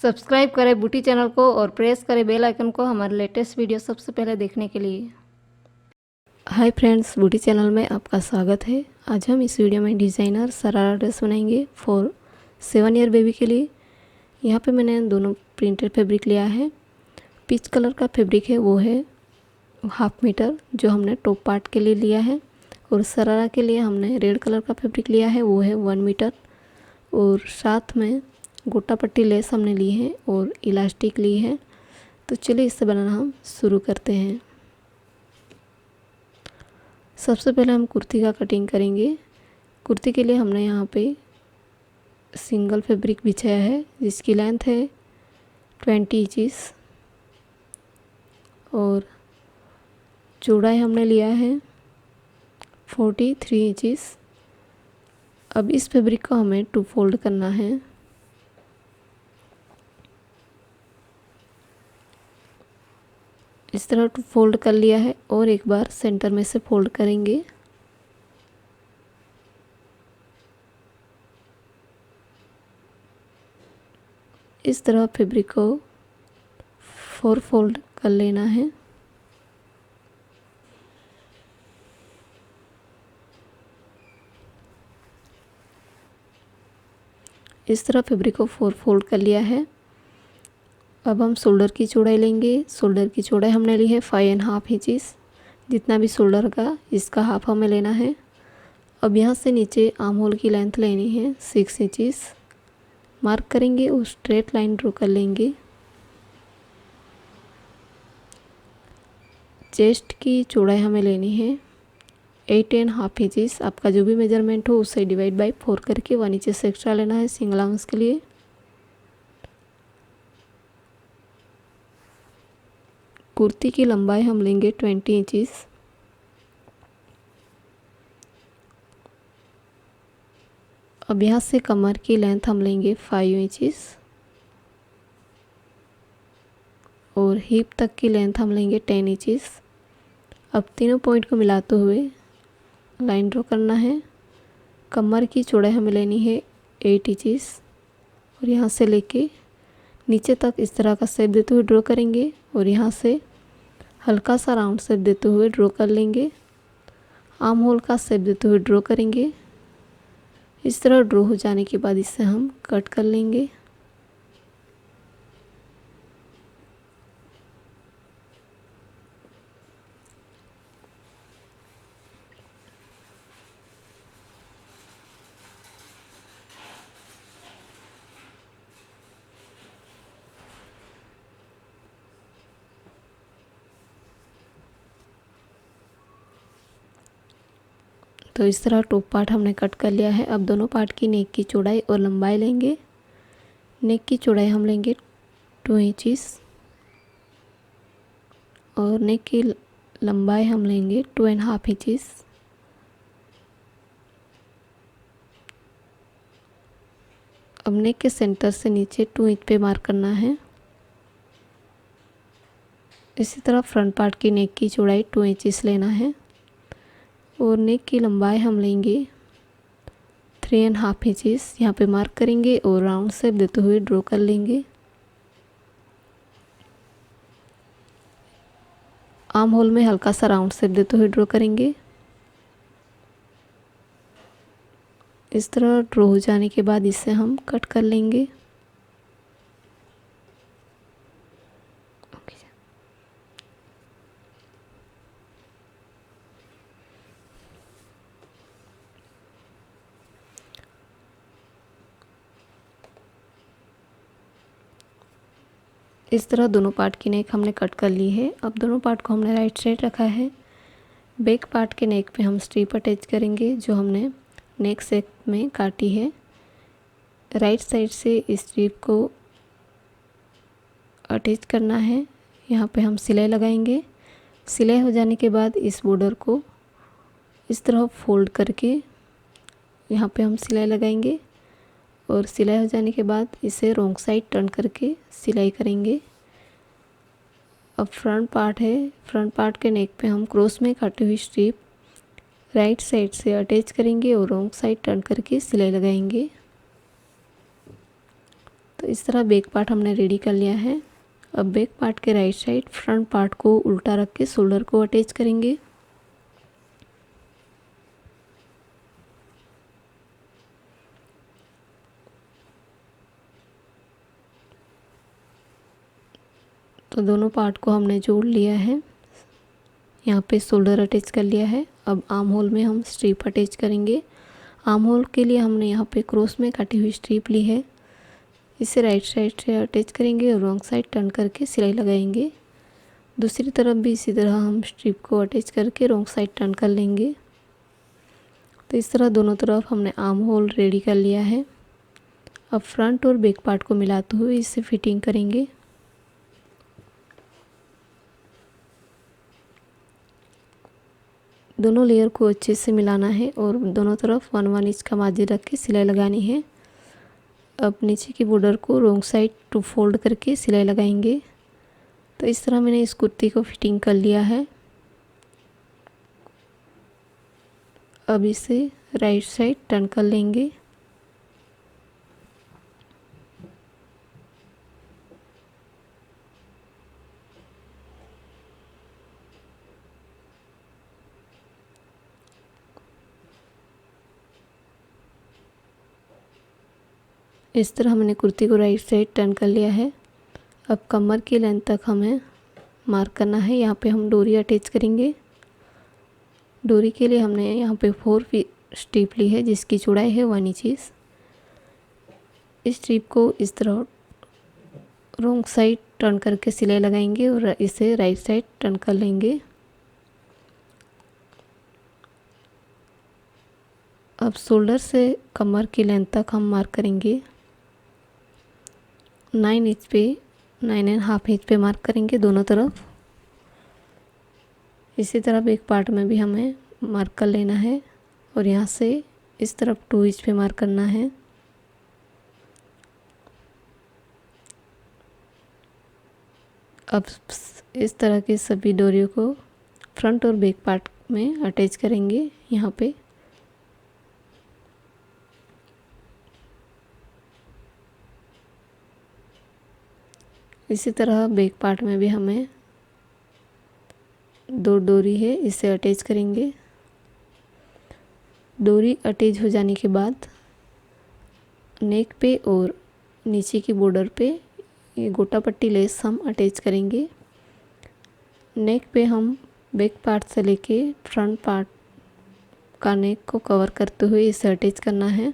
Subscribe करें बूटी channel को और प्रेस करें बेल आइकन को हमारे लेटेस्ट वीडियो सबसे पहले देखने के लिए। हाय फ्रेंड्स, बूटी चैनल में आपका स्वागत है। आज हम इस वीडियो में डिज़ाइनर शरारा ड्रेस बनाएंगे फॉर 7 ईयर बेबी के लिए। यहाँ पे मैंने दोनों प्रिंटेड फैब्रिक लिया है। पीच कलर का फैब्रिक है वो है 1/2 मीटर जो हमने टॉप पार्ट के लिए लिया है, और शरारा के लिए हमने रेड कलर का फैब्रिक लिया है वो है 1 मीटर, और साथ में गोटा पट्टी लेस हमने ली है और इलास्टिक ली है। तो चलिए इससे बनाना हम शुरू करते हैं। सबसे पहले हम कुर्ती का कटिंग करेंगे। कुर्ती के लिए हमने यहाँ पे सिंगल फैब्रिक बिछाया है जिसकी लेंथ है 20 इंचेस और चौड़ाई हमने लिया है 43 इंचेस। अब इस फैब्रिक को हमें 2 फोल्ड करना है। इस तरह 2 फोल्ड कर लिया है और एक बार सेंटर में से फोल्ड करेंगे। इस तरह फैब्रिक को 4 फोल्ड कर लेना है। इस तरह फैब्रिक को 4 फोल्ड कर लिया है। अब हम शोल्डर की चौड़ाई लेंगे। शोल्डर की चौड़ाई हमने ली है 5.5 इंचेस। जितना भी शोल्डर का इसका हाफ हमें लेना है। अब यहाँ से नीचे आर्म होल की लेंथ लेनी है 6 इंचेस। मार्क करेंगे और स्ट्रेट लाइन ड्रॉ कर लेंगे। चेस्ट की चौड़ाई हमें लेनी है 8.5 इंचेस। आपका जो भी मेजरमेंट हो उससे डिवाइड बाय 4 करके 1 इंचेस एक्स्ट्रा लेना है सिंगल आर्म्स के लिए। कुर्ती की लंबाई हम लेंगे 20 इंचेस। अब यहाँ से कमर की लेंथ हम लेंगे 5 इंचेस और हिप तक की लेंथ हम लेंगे 10 इंचेस। अब तीनों पॉइंट को मिलाते हुए लाइन ड्रॉ करना है। कमर की चौड़ाई हमें लेनी है 8 इंचेस और यहाँ से लेके नीचे तक इस तरह का शेप देते हुए ड्रॉ करेंगे और यहाँ से हल्का सा राउंड शेप देते हुए ड्रॉ कर लेंगे। आर्म होल का शेप देते हुए ड्रॉ करेंगे। इस तरह ड्रॉ हो जाने के बाद इसे हम कट कर लेंगे। तो इस तरह टॉप पार्ट हमने कट कर लिया है। अब दोनों पार्ट की नेक की चौड़ाई और लंबाई लेंगे। नेक की चौड़ाई हम लेंगे 2 इंचेस और नेक की लंबाई हम लेंगे 2.5 इंचेस। अब नेक के सेंटर से नीचे 2 इंच पे मार्क करना है। इसी तरह फ्रंट पार्ट की नेक की चौड़ाई 2 इंचेस लेना है और नेक की लंबाई हम लेंगे 3.5 इंचेस। यहाँ पे मार्क करेंगे और राउंड शेप देते हुए ड्रॉ कर लेंगे। आर्म होल में हल्का सा राउंड शेप देते हुए ड्रॉ करेंगे। इस तरह ड्रॉ हो जाने के बाद इसे हम कट कर लेंगे। इस तरह दोनों पार्ट की नेक हमने कट कर ली है। अब दोनों पार्ट को हमने राइट साइड रखा है। बैक पार्ट के नेक पे हम स्ट्रिप अटैच करेंगे जो हमने नेक शेप में काटी है। राइट साइड से इस स्ट्रिप को अटैच करना है। यहाँ पे हम सिलाई लगाएंगे। सिलाई हो जाने के बाद इस बॉर्डर को इस तरह फोल्ड करके यहाँ पे हम सिलाई लगाएंगे और सिलाई हो जाने के बाद इसे रॉन्ग साइड टर्न करके सिलाई करेंगे। अब फ्रंट पार्ट है। फ्रंट पार्ट के नेक पे हम क्रॉस में काटी हुई स्ट्रिप राइट साइड से अटैच करेंगे और रॉन्ग साइड टर्न करके सिलाई लगाएंगे। तो इस तरह बैक पार्ट हमने रेडी कर लिया है। अब बैक पार्ट के राइट साइड फ्रंट पार्ट को उल्टा रख के शोल्डर को अटैच करेंगे। तो दोनों पार्ट को हमने जोड़ लिया है। यहाँ पे शोल्डर अटैच कर लिया है। अब आर्म होल में हम स्ट्रिप अटैच करेंगे। आर्म होल के लिए हमने यहाँ पे क्रॉस में काटी हुई स्ट्रिप ली है। इसे राइट साइड से अटैच करेंगे और रॉन्ग साइड टर्न करके सिलाई लगाएंगे। दूसरी तरफ भी इसी तरह हम स्ट्रिप को अटैच करके रॉन्ग साइड टर्न कर लेंगे। तो इस तरह दोनों तरफ हमने आर्म होल रेडी कर लिया है। अब फ्रंट और बैक पार्ट को मिलाते हुए इसे फिटिंग करेंगे। दोनों लेयर को अच्छे से मिलाना है और दोनों तरफ 1-1 इंच का मार्जिन रख के सिलाई लगानी है। अब नीचे की बॉर्डर को रॉन्ग साइड टू फोल्ड करके सिलाई लगाएंगे। तो इस तरह मैंने इस कुर्ती को फिटिंग कर लिया है। अब इसे राइट साइड टर्न कर लेंगे। इस तरह हमने कुर्ती को राइट साइड टर्न कर लिया है। अब कमर की लेंथ तक हमें मार्क करना है। यहाँ पे हम डोरी अटैच करेंगे। डोरी के लिए हमने यहाँ पे 4 स्ट्रिप ली है जिसकी चौड़ाई है 1 इंच। इस स्ट्रिप को इस तरह रॉन्ग साइड टर्न करके सिलाई लगाएंगे और इसे राइट साइड टर्न कर लेंगे। अब शोल्डर से कमर की लेंथ तक हम मार्क करेंगे। 9 इंच पे 9.5 इंच पे मार्क करेंगे दोनों तरफ। इसी तरह बैक पार्ट में भी हमें मार्क कर लेना है और यहाँ से इस तरफ 2 इंच पे मार्क करना है। अब इस तरह की सभी डोरियों को फ्रंट और बैक पार्ट में अटैच करेंगे। यहाँ पे इसी तरह बैक पार्ट में भी हमें 2 डोरी है, इसे अटैच करेंगे। डोरी अटैच हो जाने के बाद नेक पे और नीचे की बॉर्डर पे ये गोटा पट्टी लेस हम अटैच करेंगे। नेक पे हम बैक पार्ट से लेके फ्रंट पार्ट का नेक को कवर करते हुए इसे अटैच करना है।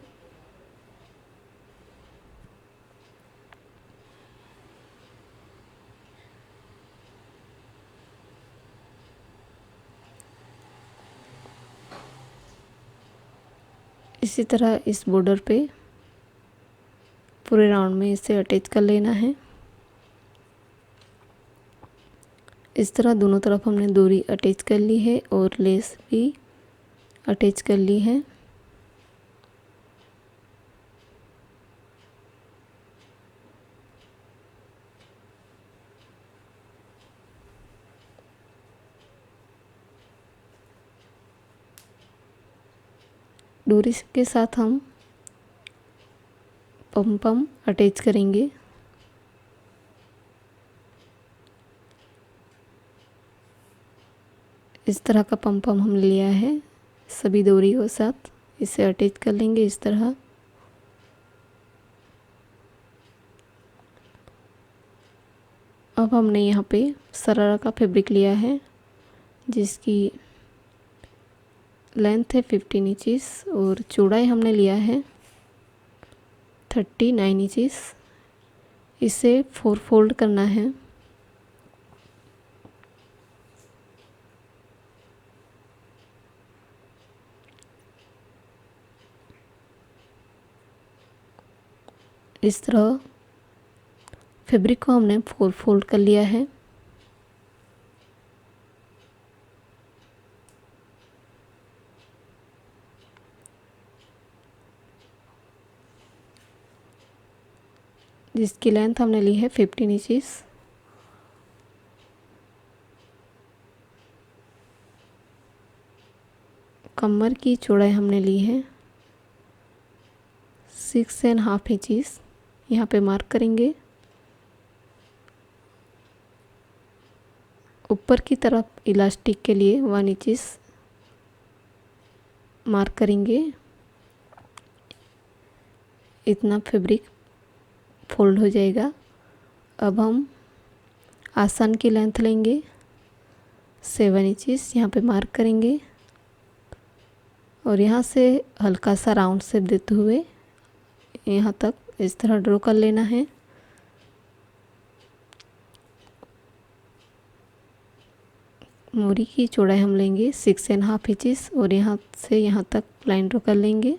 इसी तरह इस बॉर्डर पे पूरे राउंड में इसे अटैच कर लेना है। इस तरह दोनों तरफ हमने डोरी अटैच कर ली है और लेस भी अटैच कर ली है। डोरी के साथ हम पम अटैच करेंगे। इस तरह का पम हम लिया है सभी डोरी के साथ, इसे अटैच कर लेंगे इस तरह। अब हमने यहाँ पे शरारा का फैब्रिक लिया है जिसकी लेंथ है 15 इंचेस और चौड़ाई हमने लिया है 39 इंचेस। इसे 4 फोल्ड करना है। इस तरह फैब्रिक को हमने 4 फोल्ड कर लिया है। जिसकी लेंथ हमने ली है 15 इंचेस। कमर की चौड़ाई हमने ली है 6.5 इंचेस। यहाँ पे मार्क करेंगे। ऊपर की तरफ इलास्टिक के लिए 1 इंच मार्क करेंगे। इतना फैब्रिक फोल्ड हो जाएगा। अब हम आसन की लेंथ लेंगे 7 इंच, यहाँ पे मार्क करेंगे और यहाँ से हल्का सा राउंड शेप देते हुए यहाँ तक इस तरह ड्रॉ कर लेना है। मोरी की चौड़ाई हम लेंगे 6.5 इंच और यहाँ से यहाँ तक लाइन ड्रॉ कर लेंगे।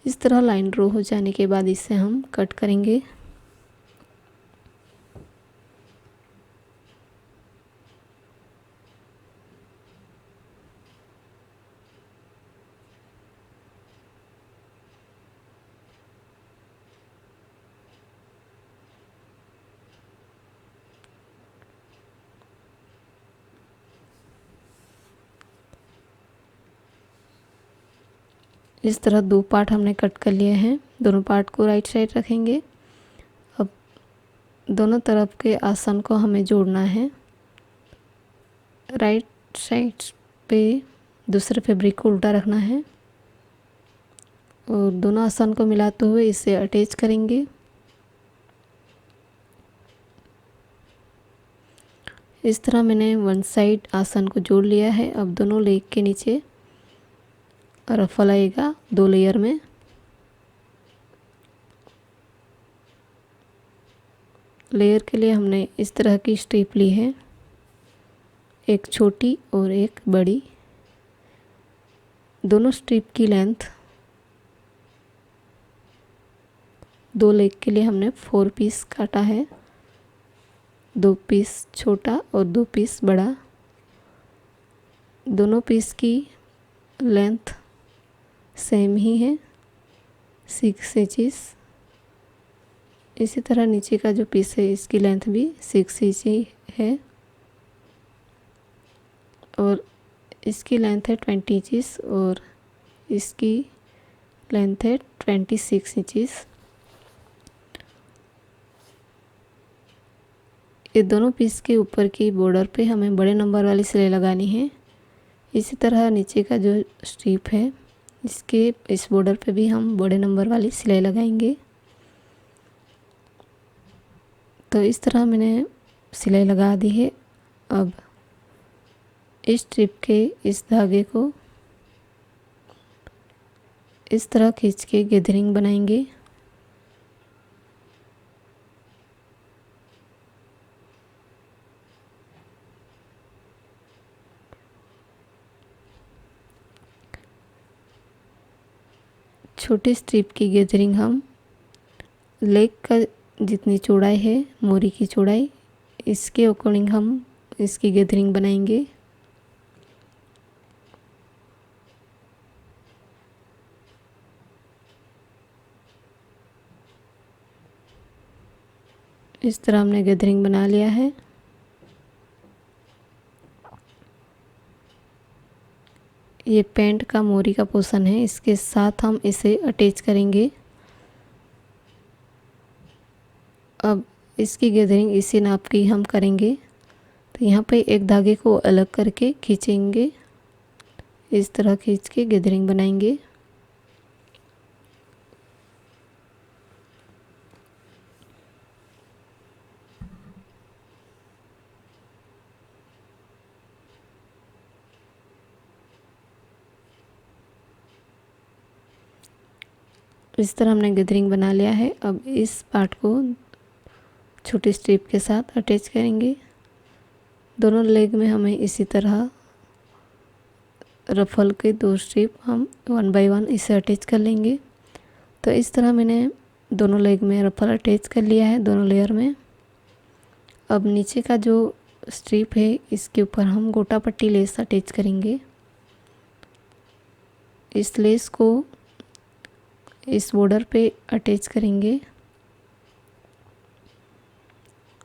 इस तरह लाइन ड्रॉ हो जाने के बाद इसे हम कट करेंगे। इस तरह 2 पार्ट हमने कट कर लिए हैं। दोनों पार्ट को राइट साइड रखेंगे। अब दोनों तरफ के आसन को हमें जोड़ना है। राइट साइड पे दूसरे फैब्रिक को उल्टा रखना है और दोनों आसन को मिलाते हुए इसे अटैच करेंगे। इस तरह मैंने 1 साइड आसन को जोड़ लिया है। अब दोनों लेग के नीचे रफल आएगा 2 लेयर में। लेयर के लिए हमने इस तरह की स्ट्रिप ली है, एक छोटी और एक बड़ी। दोनों स्ट्रिप की लेंथ 2 लेग के लिए हमने 4 पीस काटा है, 2 पीस छोटा और 2 पीस बड़ा। दोनों पीस की लेंथ सेम ही है 6 इंच। इसी तरह नीचे का जो पीस है इसकी लेंथ भी 6 इंच ही है और इसकी लेंथ है 20 इंच और इसकी लेंथ है 26 इंच। ये दोनों पीस के ऊपर की बॉर्डर पे हमें बड़े नंबर वाली सिलाई लगानी है। इसी तरह नीचे का जो स्ट्रिप है इसके इस बॉर्डर पे भी हम बड़े नंबर वाली सिलाई लगाएंगे। तो इस तरह मैंने सिलाई लगा दी है। अब इस स्ट्रिप के इस धागे को इस तरह खींच के गैदरिंग बनाएंगे। छोटी स्ट्रिप की गैदरिंग हम लेग का जितनी चौड़ाई है मोरी की चौड़ाई इसके अकॉर्डिंग हम इसकी गैदरिंग बनाएंगे। इस तरह हमने गैदरिंग बना लिया है। ये पैंट का मोरी का पोर्शन है, इसके साथ हम इसे अटैच करेंगे। अब इसकी गैदरिंग इसी नाप की हम करेंगे। तो यहाँ पे एक धागे को अलग करके खींचेंगे, इस तरह खींच के गैदरिंग बनाएंगे। इस तरह हमने गैदरिंग बना लिया है। अब इस पार्ट को छोटी स्ट्रिप के साथ अटैच करेंगे। दोनों लेग में हमें इसी तरह रफल के 2 स्ट्रिप हम 1 बाय 1 इसे अटैच कर लेंगे। तो इस तरह मैंने दोनों लेग में रफल अटैच कर लिया है दोनों लेयर में। अब नीचे का जो स्ट्रिप है इसके ऊपर हम गोटा पट्टी लेस अटैच करेंगे। इस लेस को इस बॉर्डर पे अटैच करेंगे।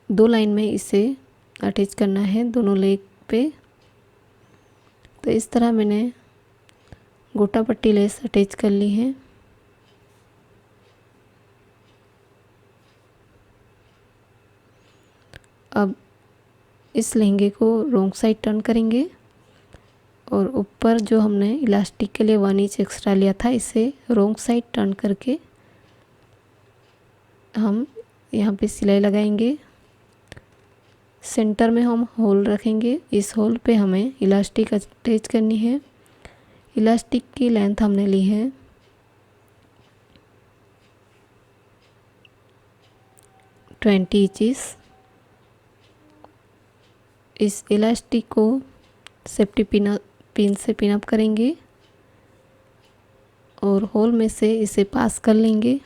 2 लाइन में इसे अटैच करना है दोनों लेग पे। तो इस तरह मैंने गोटा पट्टी लेस अटैच कर ली है। अब इस लहंगे को रॉन्ग साइड टर्न करेंगे और ऊपर जो हमने इलास्टिक के लिए 1 इंच एक्स्ट्रा लिया था इसे रॉन्ग साइड टर्न करके हम यहाँ पे सिलाई लगाएंगे। सेंटर में हम होल रखेंगे, इस होल पे हमें इलास्टिक अटैच करनी है। इलास्टिक की लेंथ हमने ली है 20 इंचेस। इस इलास्टिक को सेफ्टी पिन से पिन अप करेंगे और होल में से इसे पास कर लेंगे।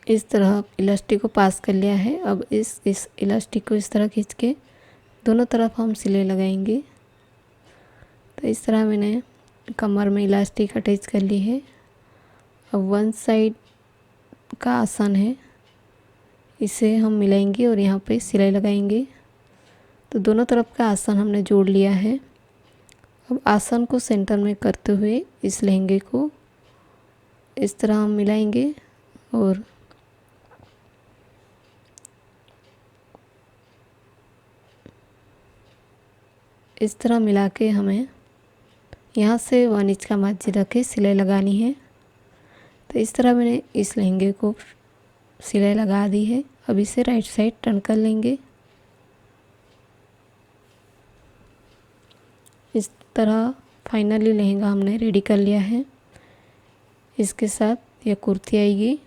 इस तरह इलास्टिक को पास कर लिया है। अब इस इलास्टिक को इस तरह खींच के दोनों तरफ हम सिलाई लगाएंगे। तो इस तरह मैंने कमर में इलास्टिक अटैच कर ली है। अब 1 साइड का आसन है, इसे हम मिलाएंगे और यहाँ पे सिलाई लगाएंगे। तो दोनों तरफ का आसन हमने जोड़ लिया है। अब आसन को सेंटर में करते हुए इस लहंगे को इस तरह हम मिलाएंगे और इस तरह मिला के हमें यहाँ से 1 इंच का मार्जिन रख के सिलाई लगानी है। तो इस तरह मैंने इस लहंगे को सिलाई लगा दी है। अब इसे राइट साइड टर्न कर लेंगे। इस तरह फाइनली लहंगा हमने रेडी कर लिया है। इसके साथ यह कुर्ती आएगी।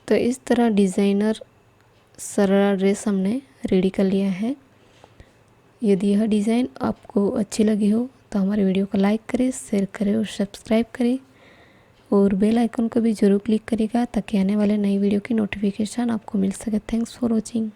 तो इस तरह डिज़ाइनर शरारा ड्रेस हमने रेडी कर लिया है। यदि यह डिज़ाइन आपको अच्छी लगी हो तो हमारे वीडियो को लाइक करें, शेयर करें और सब्सक्राइब करें और बेल आइकन को भी ज़रूर क्लिक करेगा ताकि आने वाले नई वीडियो की नोटिफिकेशन आपको मिल सके। Thanks for watching.